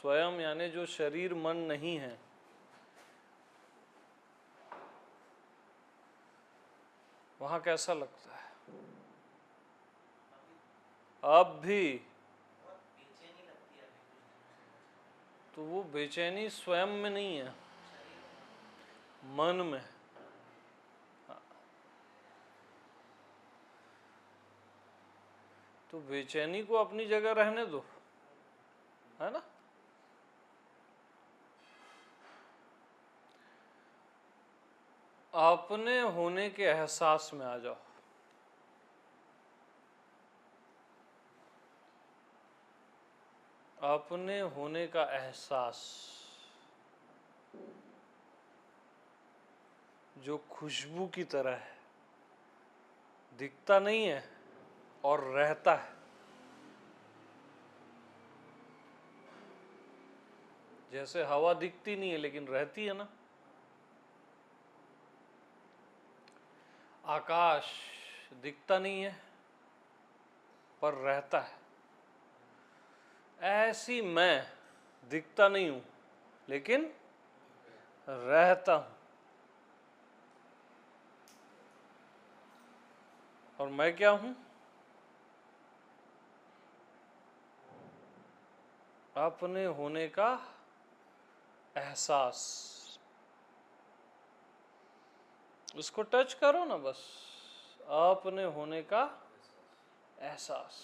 स्वयं यानी जो शरीर मन नहीं है, वहां कैसा लगता है? अब भी तो वो बेचैनी स्वयं में नहीं है, मन में। तो बेचैनी को अपनी जगह रहने दो, है ना। अपने होने के एहसास में आ जाओ। अपने होने का एहसास जो खुशबू की तरह है, दिखता नहीं है और रहता है। जैसे हवा दिखती नहीं है लेकिन रहती है ना। आकाश दिखता नहीं है पर रहता है। ऐसी मैं दिखता नहीं हूं लेकिन रहता हूं। और मैं क्या हूं? अपने होने का एहसास। उसको टच करो ना बस। अपने होने का एहसास।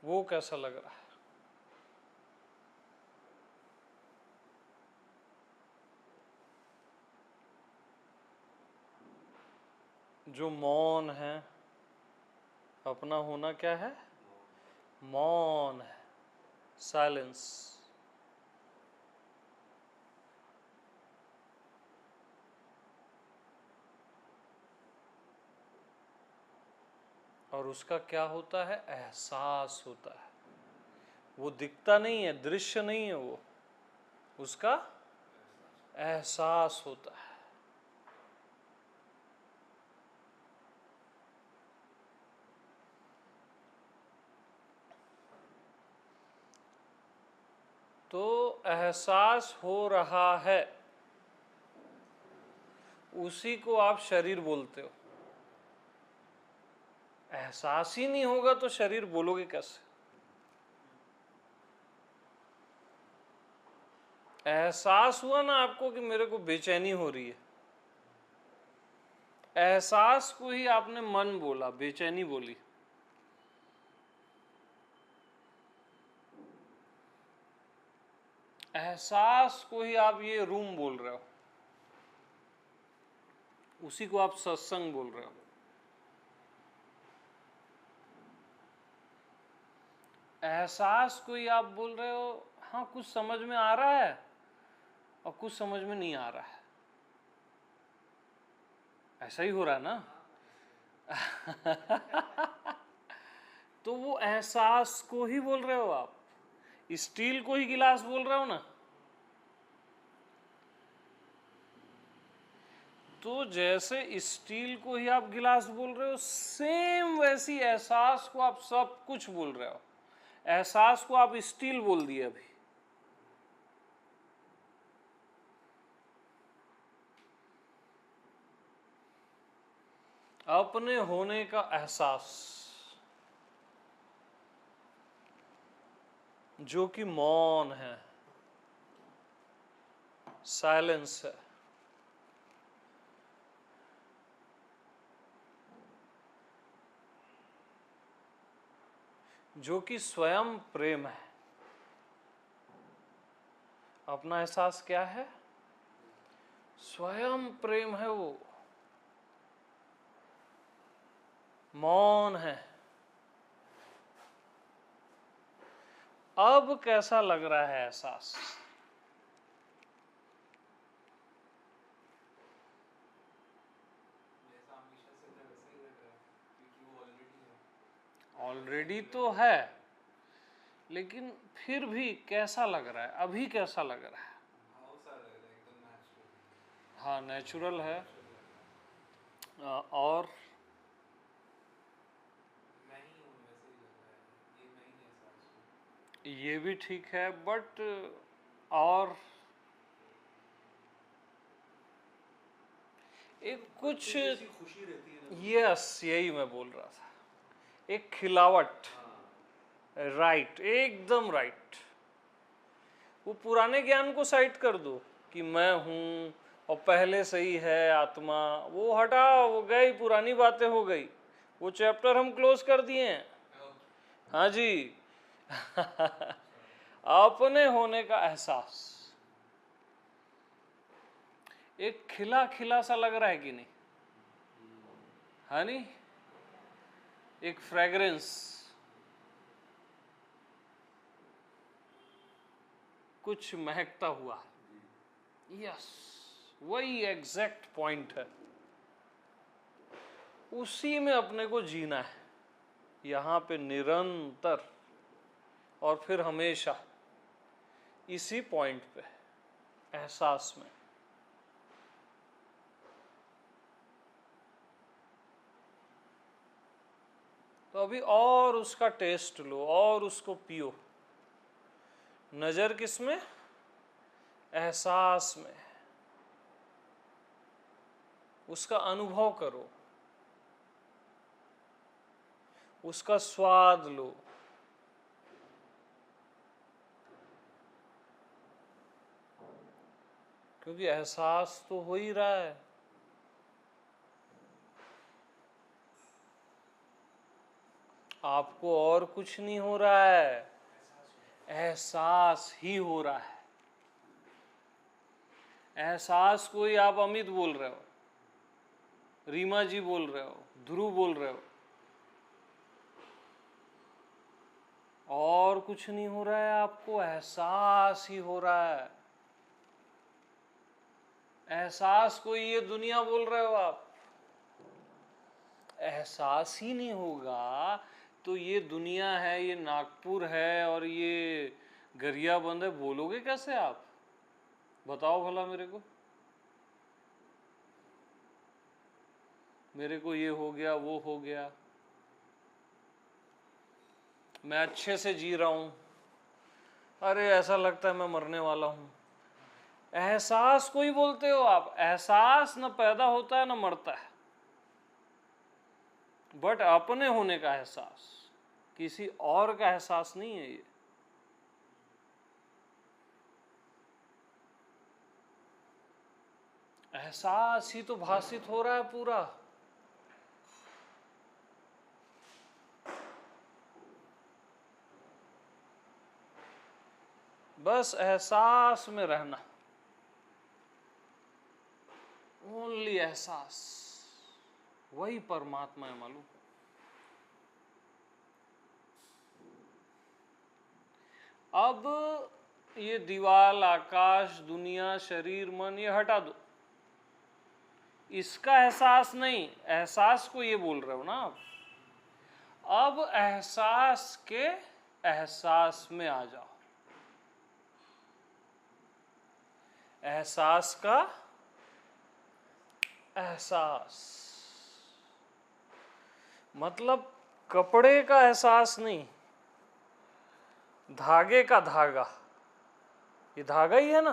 वो कैसा लग रहा है? जो मौन है, अपना होना क्या है? मौन है, साइलेंस। और उसका क्या होता है? एहसास होता है। वो दिखता नहीं है, दृश्य नहीं है, वो उसका एहसास होता है। तो एहसास हो रहा है, उसी को आप शरीर बोलते हो। एहसास ही नहीं होगा तो शरीर बोलोगे कैसे? एहसास हुआ ना आपको कि मेरे को बेचैनी हो रही है, एहसास को ही आपने मन बोला, बेचैनी बोली। एहसास को ही आप ये रूम बोल रहे हो, उसी को आप सत्संग बोल रहे हो। एहसास को ही आप बोल रहे हो, हाँ कुछ समझ में आ रहा है और कुछ समझ में नहीं आ रहा है। ऐसा ही हो रहा है ना। तो वो एहसास को ही बोल रहे हो आप। स्टील को ही गिलास बोल रहे हो ना। तो जैसे स्टील को ही आप गिलास बोल रहे हो, सेम वैसी एहसास को आप सब कुछ बोल रहे हो। एहसास को आप स्टील बोल दिए अभी। अपने होने का एहसास जो कि मौन है, साइलेंस है। जो कि स्वयं प्रेम है। अपना एहसास क्या है? स्वयं प्रेम है। वो मौन है। अब कैसा लग रहा है एहसास? ऑलरेडी तो है, लेकिन फिर भी कैसा लग रहा है? अभी कैसा लग रहा है? हाँ नेचुरल है। और ये भी ठीक है, बट और एक कुछ, जैसी खुशी रहती है ना। यस यही मैं बोल रहा था, एक खिलावट। राइट, एकदम राइट। वो पुराने ज्ञान को साइड कर दो कि मैं हूं और पहले से ही है आत्मा, वो हटाओ, वो गई, पुरानी बातें हो गई, वो चैप्टर हम क्लोज कर दिए हैं। हाँ जी। अपने होने का एहसास, एक खिला खिला सा लग रहा है कि नहीं? हाँ नहीं, एक फ्रेग्रेंस, कुछ महकता हुआ। यस, वही एग्जैक्ट पॉइंट है, उसी में अपने को जीना है, यहाँ पे निरंतर, और फिर हमेशा इसी पॉइंट पे, एहसास में। तो अभी और उसका टेस्ट लो और उसको पियो। नजर किस में? एहसास में। उसका अनुभव करो, उसका स्वाद लो। क्योंकि एहसास तो हो ही रहा है। आपको और कुछ नहीं हो रहा है, एहसास ही हो रहा है। एहसास को ही आप अमित बोल रहे हो, रीमा जी बोल रहे हो, ध्रुव बोल रहे हो, और कुछ नहीं हो रहा है, आपको एहसास ही हो रहा है। एहसास को ये दुनिया बोल रहे हो आप। एहसास ही नहीं होगा तो ये दुनिया है, ये नागपुर है और ये गरियाबंद है, बोलोगे कैसे आप? बताओ भला मेरे को। मेरे को ये हो गया, वो हो गया, मैं अच्छे से जी रहा हूं, अरे ऐसा लगता है मैं मरने वाला हूं। एहसास को ही बोलते हो आप। एहसास न पैदा होता है न मरता है, बट अपने होने का एहसास, किसी और का एहसास नहीं है ये। एहसास ही तो भाषित हो रहा है पूरा। बस एहसास में रहना, ओनली एहसास, वही परमात्मा है। मालूम? अब ये दीवाल, आकाश, दुनिया, शरीर, मन, ये हटा दो, इसका एहसास नहीं, एहसास को ये बोल रहे हो ना आप। अब एहसास के एहसास में आ जाओ। एहसास का एहसास मतलब कपड़े का एहसास नहीं, धागे का धागा। ये धागा ही है ना,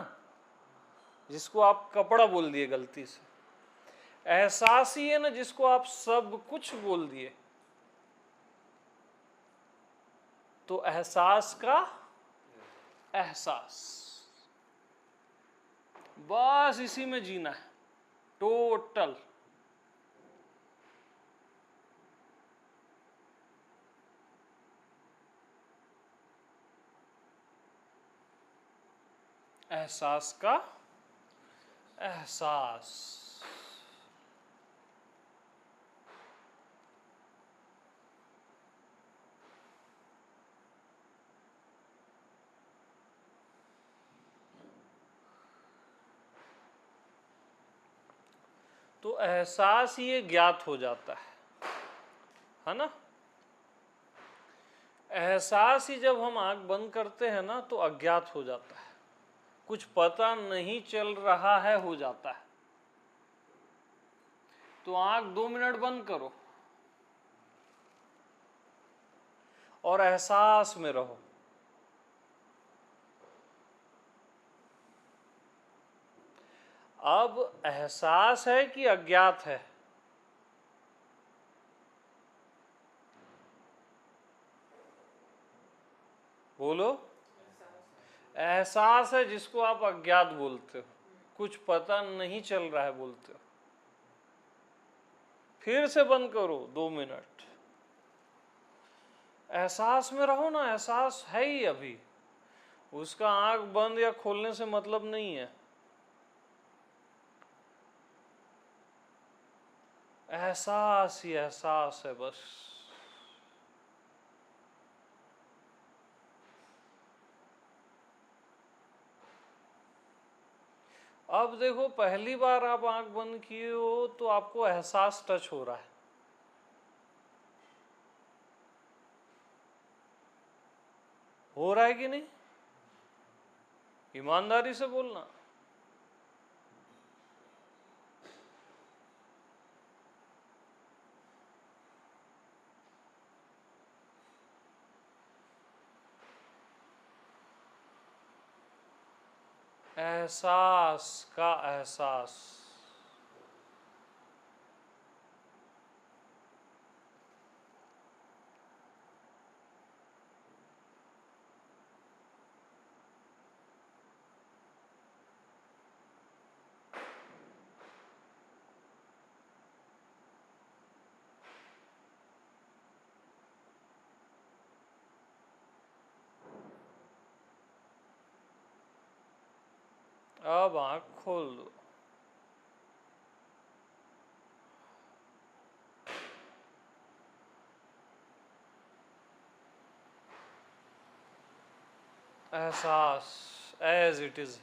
जिसको आप कपड़ा बोल दिए गलती से। एहसास ही है ना, जिसको आप सब कुछ बोल दिए। तो एहसास का एहसास, बस इसी में जीना है, टोटल। एहसास का एहसास। तो एहसास ही ये ज्ञात हो जाता है ना? एहसास ही जब हम आंख बंद करते हैं ना तो अज्ञात हो जाता है, कुछ पता नहीं चल रहा है, हो जाता है। तो आंख 2 मिनट बंद करो और एहसास में रहो। अब एहसास है कि अज्ञात है? बोलो। एहसास है, जिसको आप अज्ञात बोलते हो, कुछ पता नहीं चल रहा है बोलते हो। फिर से बंद करो 2 मिनट, एहसास में रहो ना। एहसास है ही अभी, उसका आंख बंद या खोलने से मतलब नहीं है। एहसास ही एहसास है बस। अब देखो, पहली बार आप आंख बंद किए हो तो आपको एहसास टच हो रहा है। हो रहा है कि नहीं? ईमानदारी से बोलना। एहसास का एहसास। अब आंख खोल दो। एहसास एज इट इज।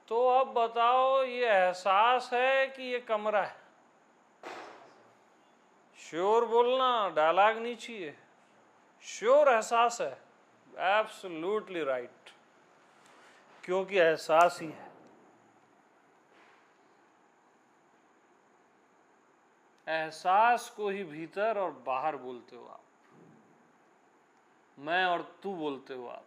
तो अब बताओ, ये एहसास है कि ये कमरा है? श्योर बोलना, डायलॉग नहीं चाहिए। श्योर एहसास है। एब्सोल्युटली राइट, क्योंकि एहसास ही है। एहसास को ही भीतर और बाहर बोलते हो आप, मैं और तू बोलते हो आप।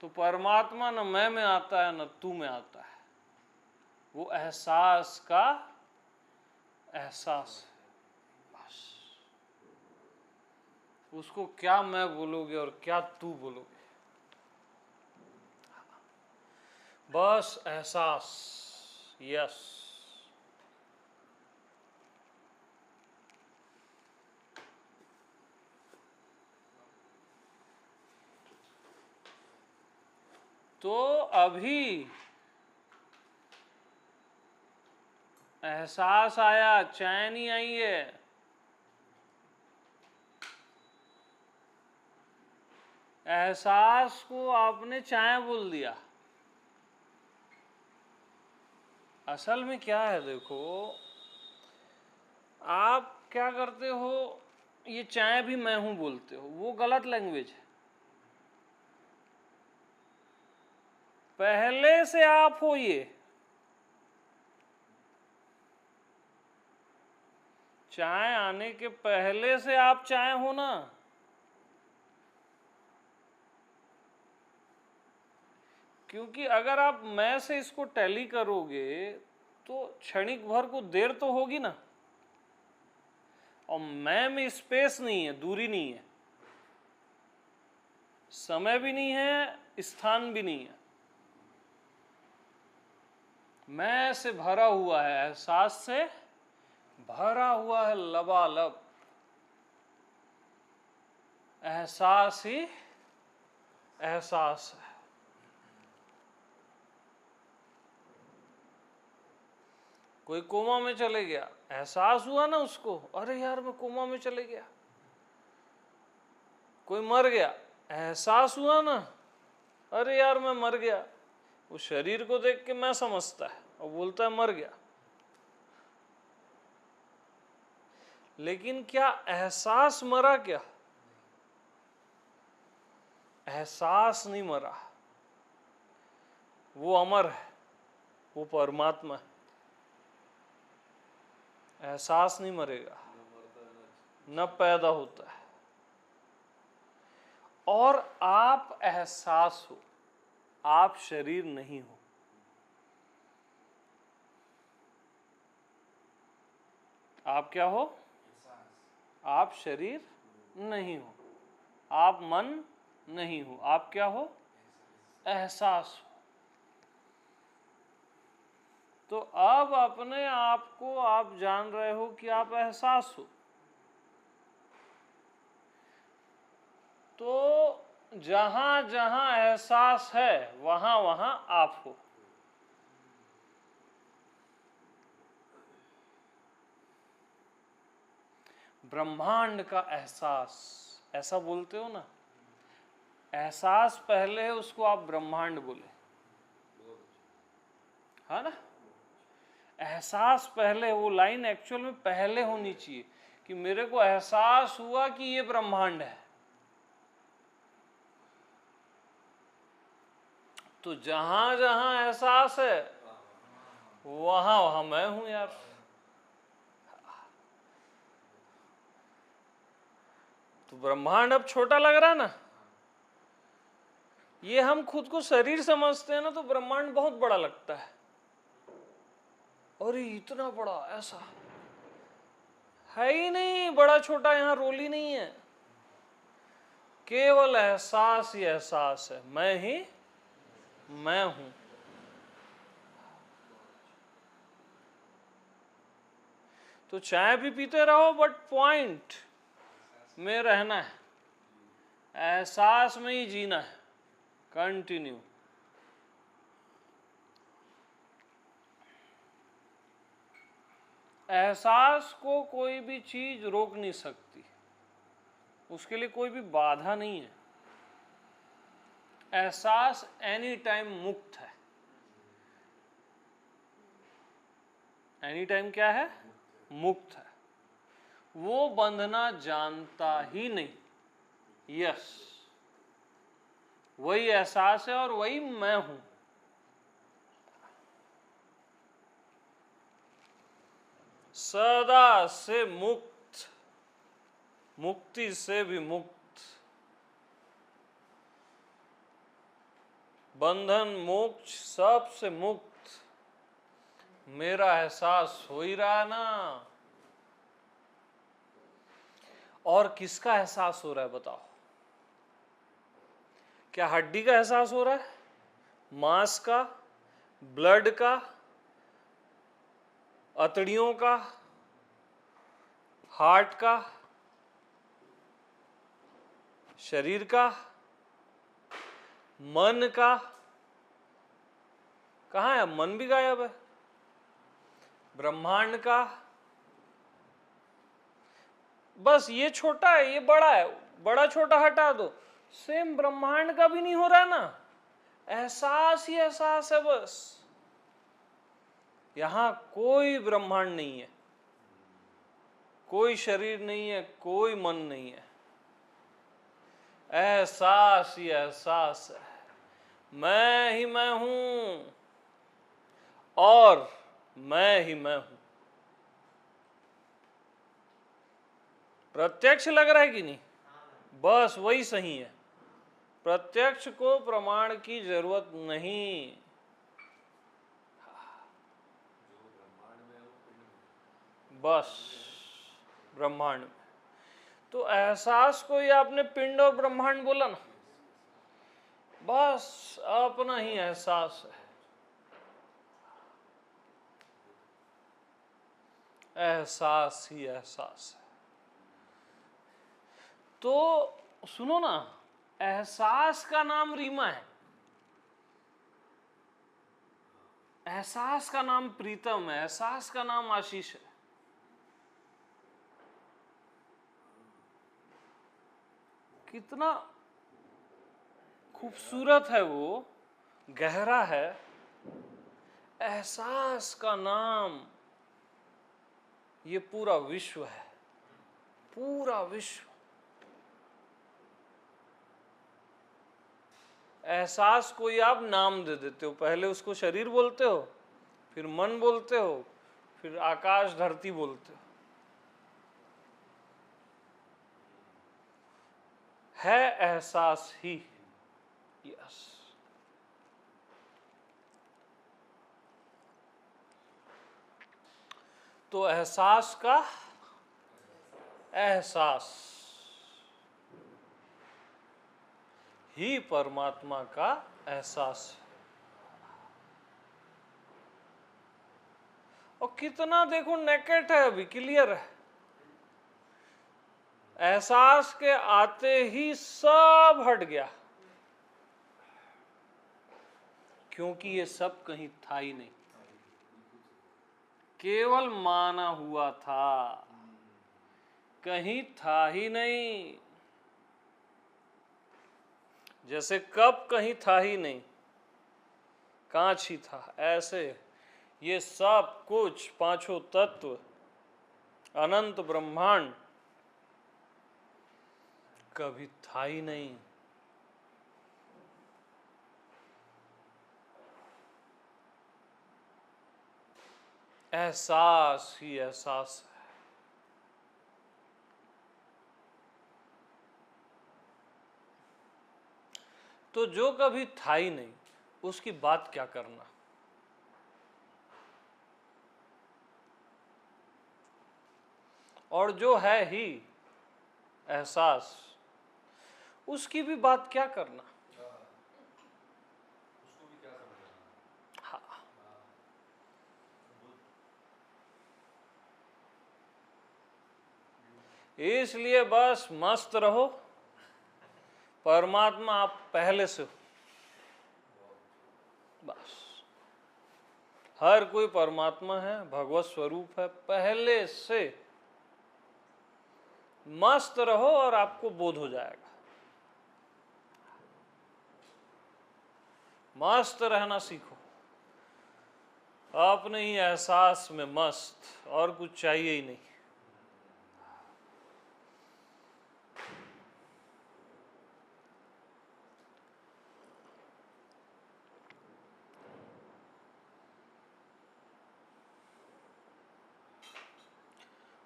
तो परमात्मा न मैं में आता है न तू में आता है, वो एहसास का एहसास है बस। उसको क्या मैं बोलोगे और क्या तू बोलोगे, बस एहसास। यस। तो अभी एहसास आया, चैन ही आई है। एहसास को आपने चाय बोल दिया। असल में क्या है, देखो आप क्या करते हो, ये चाय भी मैं हूं बोलते हो, वो गलत लैंग्वेज है। पहले से आप हो ये, चाय आने के पहले से आप चाय हो ना। क्योंकि अगर आप मैं से इसको टैली करोगे तो क्षणिक भर को देर तो होगी ना, और मैं में स्पेस नहीं है, दूरी नहीं है, समय भी नहीं है, स्थान भी नहीं है। मैं से भरा हुआ है, एहसास से भरा हुआ है लबालब। एहसास ही एहसास है। कोई कोमा में चले गया, एहसास हुआ ना उसको, अरे यार मैं कोमा में चले गया। कोई मर गया, एहसास हुआ ना, अरे यार मैं मर गया। वो शरीर को देख के मैं समझता है और बोलता है मर गया। लेकिन क्या एहसास मरा क्या? एहसास नहीं मरा, वो अमर है, वो परमात्मा है। एहसास नहीं मरेगा, न पैदा होता है। और आप एहसास हो, आप शरीर नहीं हो। आप क्या हो? आप शरीर नहीं हो, आप मन नहीं हो, आप क्या हो? एहसास हो। तो अब अपने आप को आप जान रहे हो कि आप एहसास हो। तो जहां जहां एहसास है वहां वहां आप हो। ब्रह्मांड का एहसास, ऐसा बोलते हो ना, एहसास पहले है, उसको आप ब्रह्मांड बोले, है ना? एहसास पहले, वो लाइन एक्चुअल में पहले होनी चाहिए कि मेरे को एहसास हुआ कि ये ब्रह्मांड है। तो जहां जहां एहसास है वहां वहां मैं हूं यार। तो ब्रह्मांड अब छोटा लग रहा है ना? ये हम खुद को शरीर समझते हैं ना, तो ब्रह्मांड बहुत बड़ा लगता है। और इतना बड़ा, ऐसा है ही नहीं, बड़ा छोटा यहां रोल ही नहीं है। केवल एहसास ही एहसास है, मैं ही मैं हूं। तो चाय भी पीते रहो, बट पॉइंट में रहना है, एहसास में ही जीना है, कंटिन्यू। एहसास को कोई भी चीज रोक नहीं सकती, उसके लिए कोई भी बाधा नहीं है। एहसास एनी टाइम मुक्त है। एनी टाइम क्या है? मुक्त है। वो बंधना जानता ही नहीं। यस, वही एहसास है और वही मैं हूं। सदा से मुक्त, मुक्ति से भी मुक्त, बंधन मोक्ष सब से मुक्त मेरा एहसास हो ही रहा ना। और किसका एहसास हो रहा है बताओ? क्या हड्डी का एहसास हो रहा है? मांस का, ब्लड का, अतड़ियों का, हार्ट का, शरीर का, मन का? कहां है? मन भी गायब है। ब्रह्मांड का? बस ये छोटा है, ये बड़ा है, बड़ा छोटा हटा दो, सेम ब्रह्मांड का भी नहीं हो रहा ना। एहसास ही एहसास है बस। यहां कोई ब्रह्मांड नहीं है, कोई शरीर नहीं है, कोई मन नहीं है। एहसास ही एहसास है, मैं ही मैं हूं और मैं ही मैं हूं। प्रत्यक्ष लग रहा है कि नहीं? बस वही सही है। प्रत्यक्ष को प्रमाण की जरूरत नहीं। बस ब्रह्मांड में। तो एहसास को ही आपने पिंड और ब्रह्मांड बोला ना, बस अपना ही एहसास है। एहसास ही एहसास है। तो सुनो ना, एहसास का नाम रीमा है, एहसास का नाम प्रीतम है, एहसास का नाम आशीष है। कितना खूबसूरत है वो, गहरा है। एहसास का नाम ये पूरा विश्व है, पूरा विश्व। एहसास को ही आप नाम दे देते हो, पहले उसको शरीर बोलते हो, फिर मन बोलते हो, फिर आकाश धरती बोलते हो। है एहसास ही। यस। तो एहसास का एहसास ही परमात्मा का एहसास है। और कितना देखो नेकेट है, अभी क्लियर है। एहसास के आते ही सब हट गया, क्योंकि ये सब कहीं था ही नहीं, केवल माना हुआ था, कहीं था ही नहीं। जैसे कप कहीं था ही नहीं, कांच ही था, ऐसे ये सब कुछ पांचों तत्व, अनंत ब्रह्मांड कभी था ही नहीं। एहसास ही एहसास है। तो जो कभी था ही नहीं, उसकी बात क्या करना। और जो है ही एहसास, उसकी भी बात क्या करना। उसको भी क्या समझना। हाँ। इसलिए बस मस्त रहो, परमात्मा आप पहले से हो। बस हर कोई परमात्मा है, भगवत स्वरूप है पहले से। मस्त रहो और आपको बोध हो जाएगा। मस्त रहना सीखो, अपने ही एहसास में मस्त, और कुछ चाहिए ही नहीं।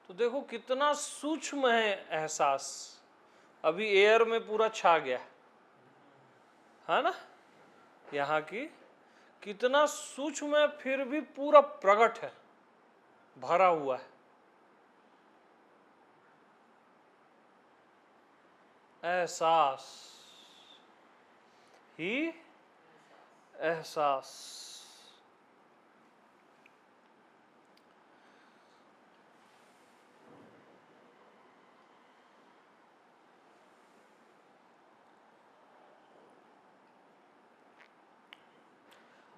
तो देखो कितना सूक्ष्म है एहसास, अभी एयर में पूरा छा गया है ना, यहाँ की कितना सूक्ष्म है, फिर भी पूरा प्रकट है, भरा हुआ है। एहसास ही एहसास।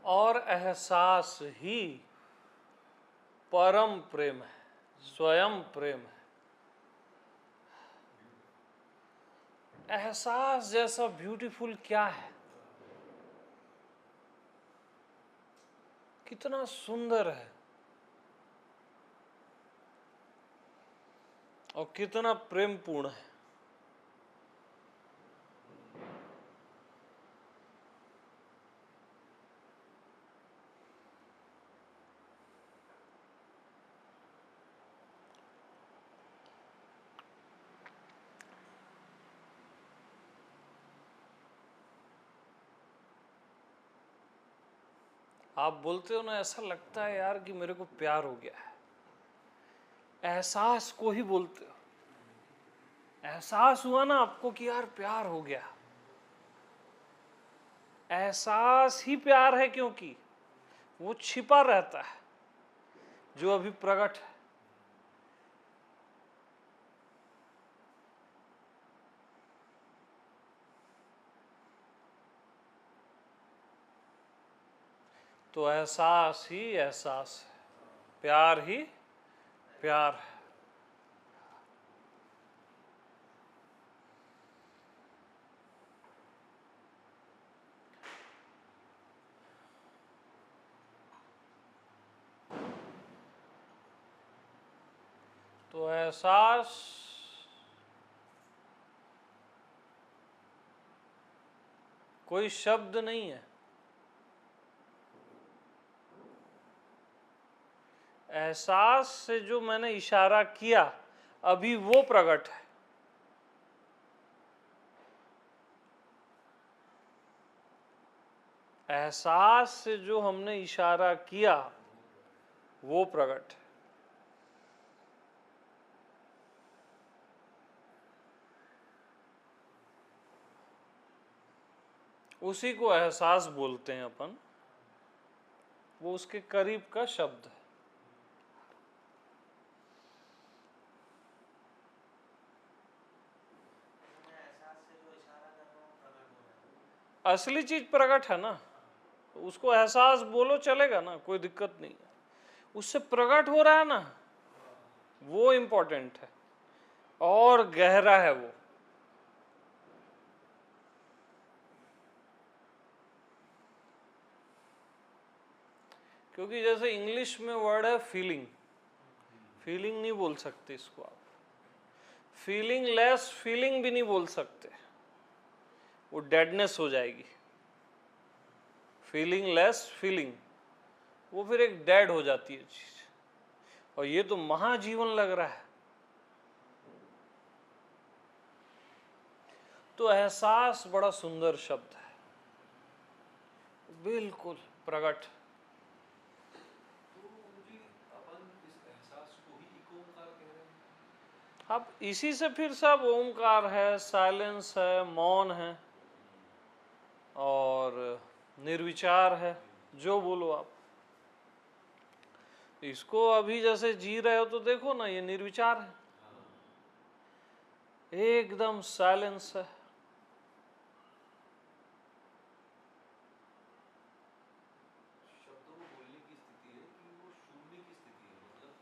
और एहसास ही परम प्रेम है, स्वयं प्रेम है। एहसास जैसा ब्यूटीफुल क्या है, कितना सुंदर है और कितना प्रेमपूर्ण है। आप बोलते हो ना, ऐसा लगता है यार कि मेरे को प्यार हो गया है। एहसास को ही बोलते हो। एहसास हुआ ना आपको कि यार प्यार हो गया। एहसास ही प्यार है, क्योंकि वो छिपा रहता है, जो अभी प्रकट है। तो एहसास ही एहसास है, प्यार ही प्यार है। तो एहसास कोई शब्द नहीं है, एहसास से जो मैंने इशारा किया अभी वो प्रकट है। एहसास से जो हमने इशारा किया वो प्रकट है। उसी को एहसास बोलते हैं अपन, वो उसके करीब का शब्द है। असली चीज प्रकट है ना, तो उसको एहसास बोलो चलेगा ना, कोई दिक्कत नहीं है। उससे प्रकट हो रहा है ना, वो इंपॉर्टेंट है और गहरा है वो। क्योंकि जैसे इंग्लिश में वर्ड है फीलिंग, फीलिंग नहीं बोल सकते इसको आप। फीलिंग लेस फीलिंग भी नहीं बोल सकते, वो डेडनेस हो जाएगी। फीलिंग लेस फीलिंग, वो फिर एक डेड हो जाती है चीज। और ये तो महाजीवन लग रहा है। तो एहसास बड़ा सुंदर शब्द है, बिल्कुल प्रकट। अब इसी से फिर सब ओमकार है, साइलेंस है, मौन है और निर्विचार है, जो बोलो आप। इसको अभी जैसे जी रहे हो तो देखो ना, ये निर्विचार है, एकदम साइलेंस है। शब्दों को बोलने की स्थिति है कि वो शून्य की स्थिति है, मतलब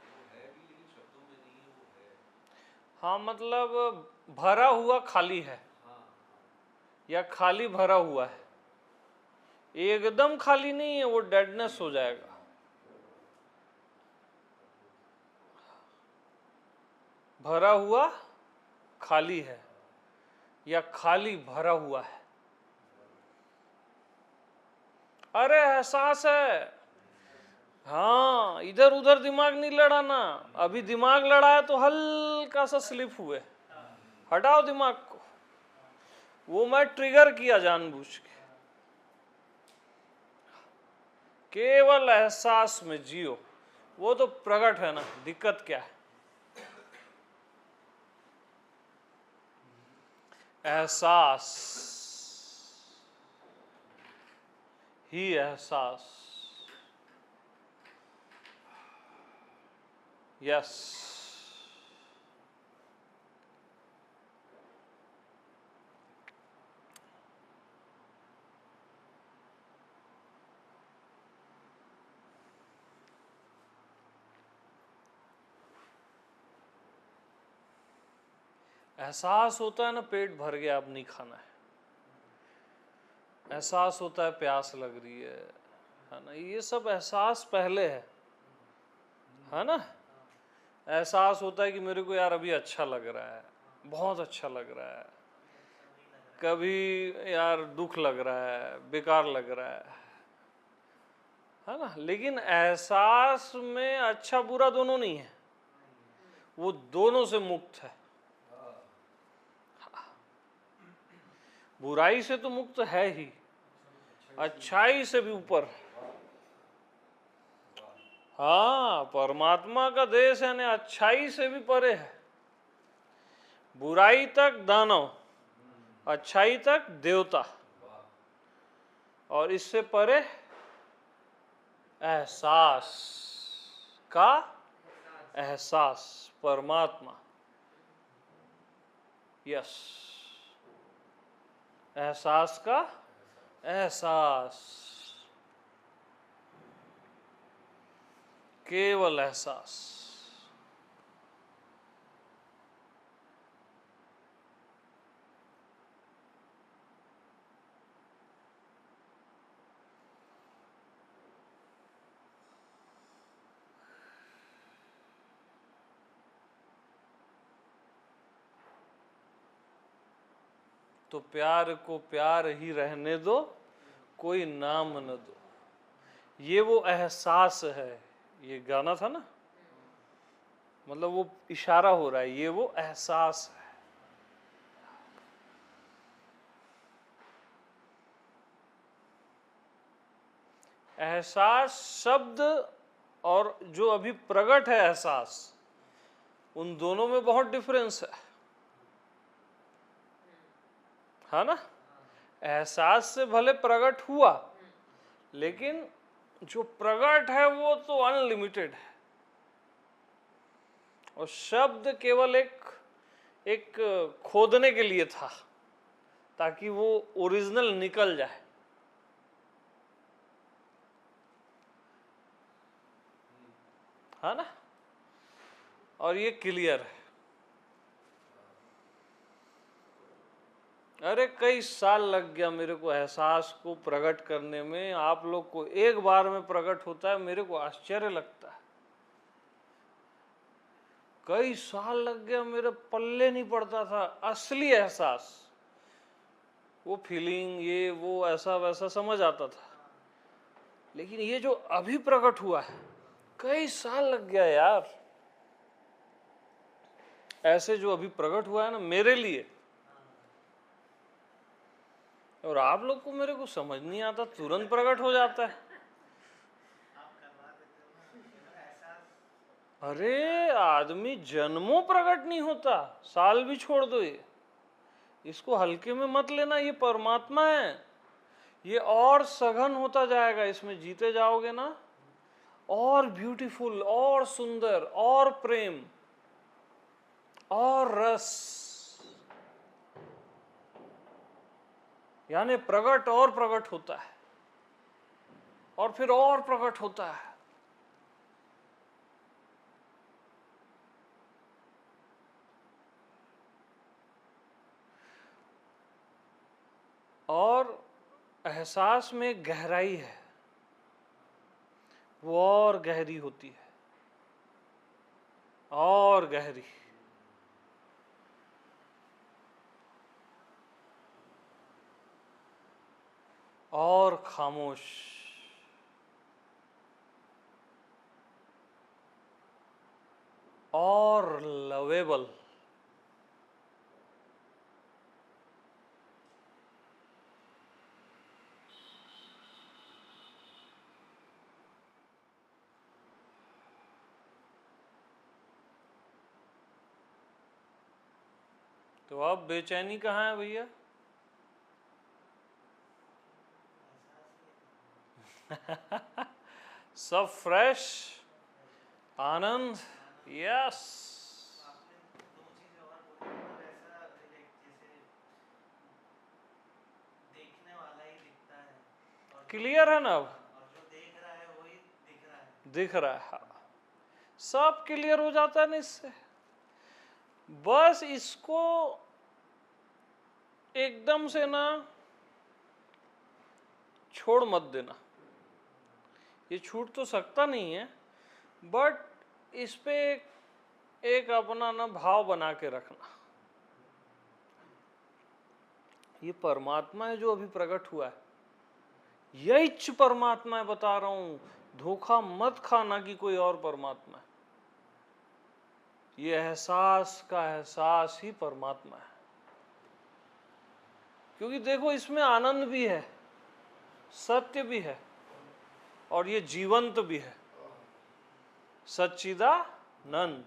वो है भी लेकिन शब्दों में नहीं है, वो है। हाँ, मतलब भरा हुआ खाली है, हाँ या खाली भरा हुआ है, एकदम खाली नहीं है, वो डेडनेस हो जाएगा। भरा हुआ खाली है या खाली भरा हुआ है। अरे एहसास है, हाँ, इधर उधर दिमाग नहीं लड़ाना। अभी दिमाग लड़ाया तो हल्का सा स्लिप हुए, हटाओ दिमाग को, वो मैं ट्रिगर किया जानबूझ के। केवल एहसास में जियो, वो तो प्रकट है ना, दिक्कत क्या है। एहसास ही एहसास, यस। एहसास होता है ना पेट भर गया, अब नहीं खाना है। एहसास होता है प्यास लग रही है ना, ये सब एहसास पहले है ना। एहसास होता है कि मेरे को यार अभी अच्छा लग रहा है, बहुत अच्छा लग रहा है। कभी यार दुख लग रहा है, बेकार लग रहा है ना। लेकिन एहसास में अच्छा बुरा दोनों नहीं है, वो दोनों से मुक्त है। बुराई से तो मुक्त है ही, अच्छाई से भी ऊपर। हाँ, परमात्मा का देश है ना, अच्छाई से भी परे है। बुराई तक दानव, अच्छाई तक देवता, और इससे परे एहसास का एहसास, परमात्मा। यस, एहसास का एहसास, केवल एहसास। तो प्यार को प्यार ही रहने दो, कोई नाम न दो। ये वो एहसास है, ये गाना था ना, मतलब वो इशारा हो रहा है, ये वो एहसास है। एहसास शब्द और जो अभी प्रकट है एहसास, उन दोनों में बहुत डिफरेंस है ना। एहसास से भले प्रकट हुआ, लेकिन जो प्रकट है वो तो अनलिमिटेड है, और शब्द केवल एक खोदने के लिए था ताकि वो ओरिजिनल निकल जाए, है ना। और ये क्लियर है। अरे कई साल लग गया मेरे को एहसास को प्रकट करने में, आप लोग को एक बार में प्रकट होता है, मेरे को आश्चर्य लगता है। कई साल लग गया, मेरे पल्ले नहीं पड़ता था असली एहसास, वो फीलिंग, ये वो ऐसा वैसा समझ आता था, लेकिन ये जो अभी प्रकट हुआ है, कई साल लग गया यार। ऐसे जो अभी प्रकट हुआ है ना मेरे लिए, और आप लोग को मेरे को समझ नहीं आता, तुरंत प्रकट हो जाता है। अरे आदमी जन्मों प्रकट नहीं होता, साल भी छोड़ दो, ये इसको हल्के में मत लेना, ये परमात्मा है, ये और सघन होता जाएगा, इसमें जीते जाओगे ना, और ब्यूटीफुल, और सुंदर, और प्रेम, और रस, यानी प्रकट और प्रकट होता है, और फिर और प्रकट होता है। और एहसास में गहराई है, वो और गहरी होती है, और गहरी, और खामोश, और लवेबल। तो अब बेचैनी कहाँ है भैया? सब फ्रेश, आनंद, यस। क्लियर है ना अब? दिख रहा है, सब क्लियर हो जाता है ना इससे। बस इसको एकदम से ना छोड़ मत देना, ये छूट तो सकता नहीं है, बट इस पे एक अपना ना भाव बना के रखना, ये परमात्मा है जो अभी प्रकट हुआ है, यही परमात्मा है, बता रहा हूं, धोखा मत खाना कि कोई और परमात्मा है। ये एहसास का एहसास ही परमात्मा है, क्योंकि देखो इसमें आनंद भी है, सत्य भी है, और ये जीवंत भी है, सच्चिदानंद।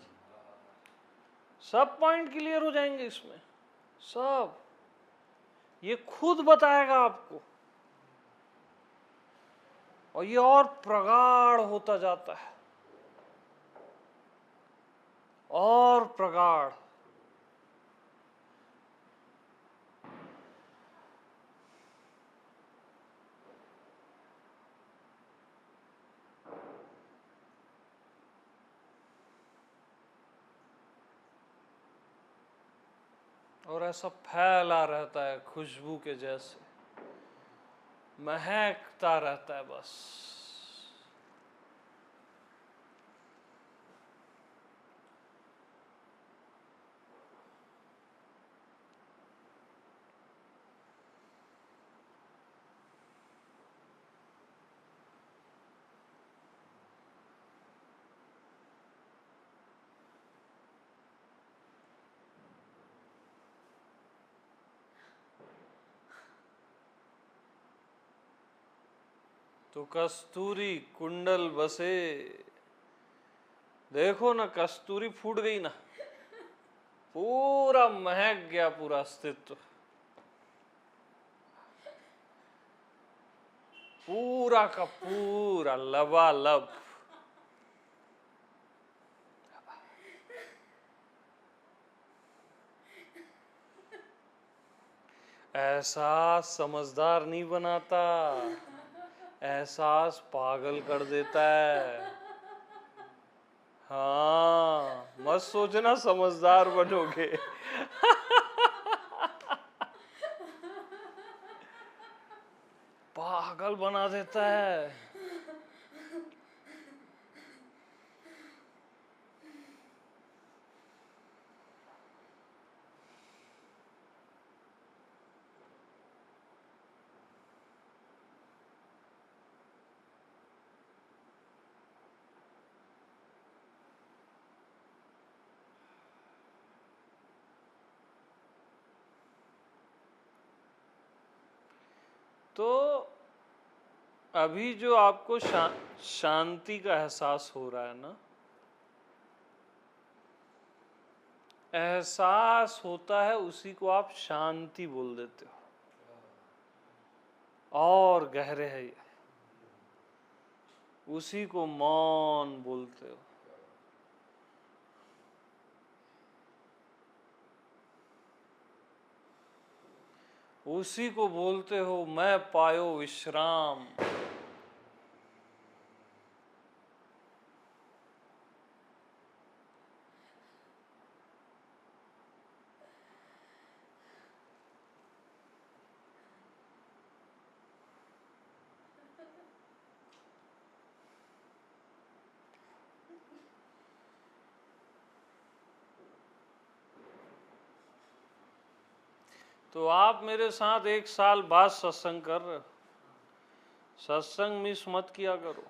सब पॉइंट क्लियर हो जाएंगे इसमें, सब ये खुद बताएगा आपको, और ये और प्रगाढ़ होता जाता है, और प्रगाढ़। और ऐसा फैला रहता है खुशबू के जैसे, महकता रहता है बस। तो कस्तूरी कुंडल बसे, देखो ना कस्तूरी फूट गई ना, पूरा महक गया पूरा अस्तित्व, पूरा का पूरा लबालब। एहसास समझदार नहीं बनाता, एहसास पागल कर देता है। हाँ, मत सोचना समझदार बनोगे। पागल बना देता है। तो अभी जो आपको शांति का एहसास हो रहा है ना, एहसास होता है, उसी को आप शांति बोल देते हो। और गहरे है ये, उसी को मौन बोलते हो। उसी को बोलते हो मैं पायो विश्राम। तो आप मेरे साथ 1 साल बाद सत्संग कर रहे हो, सत्संग मिस मत किया करो।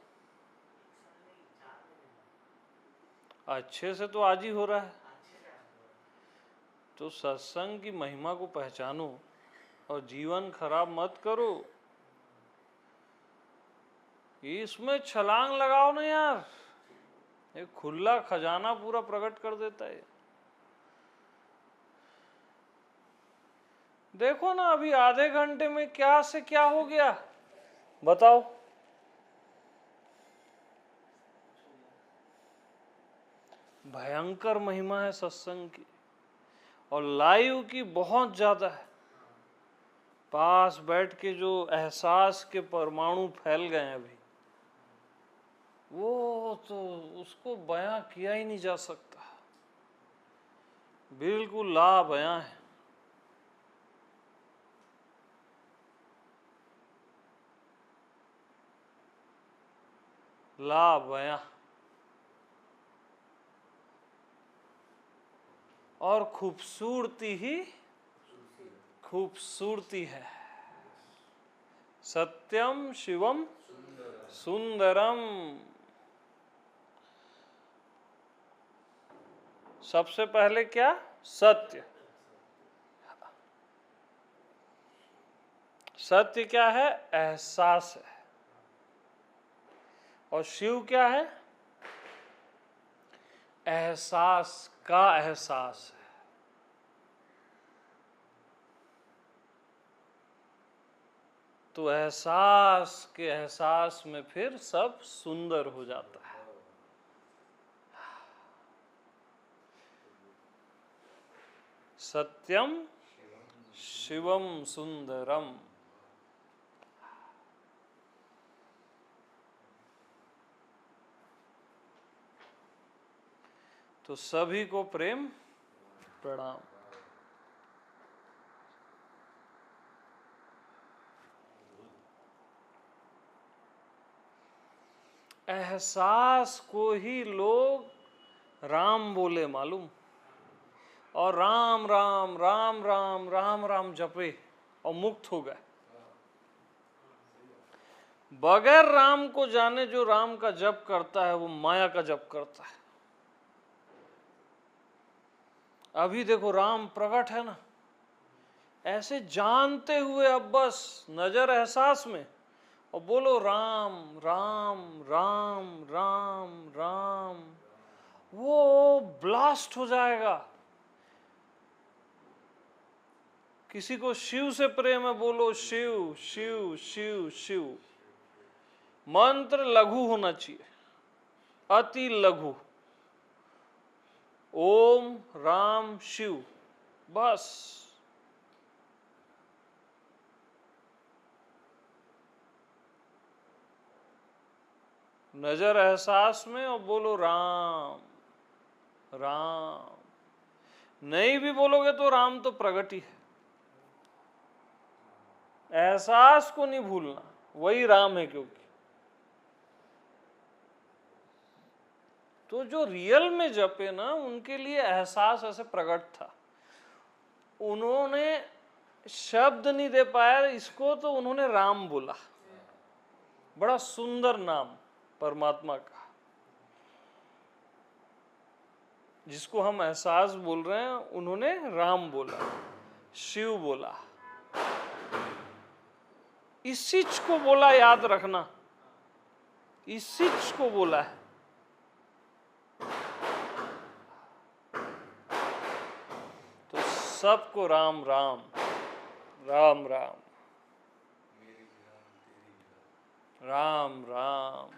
अच्छे से तो आज ही हो रहा है, तो सत्संग की महिमा को पहचानो और जीवन खराब मत करो। इसमें छलांग लगाओ ना यार, एक खुला खजाना पूरा प्रकट कर देता है। देखो ना अभी आधे घंटे में क्या से क्या हो गया, बताओ। भयंकर महिमा है सत्संग की, और लाइव की बहुत ज्यादा है। पास बैठ के जो एहसास के परमाणु फैल गए हैं अभी, वो तो उसको बयां किया ही नहीं जा सकता, बिल्कुल ला बयां है। ला बयां, और खूबसूरती ही खूबसूरती है। सत्यम शिवम सुंदरम। सबसे पहले क्या? सत्य। सत्य क्या है? एहसास है। और शिव क्या है? एहसास का एहसास है। तो एहसास के एहसास में फिर सब सुंदर हो जाता है। सत्यम शिवम सुंदरम। तो सभी को प्रेम प्रणाम। एहसास को ही लोग राम बोले मालूम, और राम राम राम राम राम राम जपे और मुक्त हो गए। बगैर राम को जाने जो राम का जप करता है वो माया का जप करता है। अभी देखो राम प्रकट है ना, ऐसे जानते हुए अब बस नजर एहसास में और बोलो राम राम राम राम राम, वो ब्लास्ट हो जाएगा। किसी को शिव से प्रेम है, बोलो शिव शिव शिव शिव। मंत्र लघु होना चाहिए, अति लघु। ओम राम शिव, बस। नजर एहसास में और बोलो राम राम। नहीं भी बोलोगे तो राम तो प्रगति है। एहसास को नहीं भूलना, वही राम है। क्योंकि तो जो रियल में जपे ना, उनके लिए एहसास ऐसे प्रकट था। उन्होंने शब्द नहीं दे पाया इसको, तो उन्होंने राम बोला। बड़ा सुंदर नाम परमात्मा का, जिसको हम एहसास बोल रहे हैं, उन्होंने राम बोला, शिव बोला। इस चीज को बोला, याद रखना, इस चीज को बोला है। तो सबको राम राम राम राम राम राम।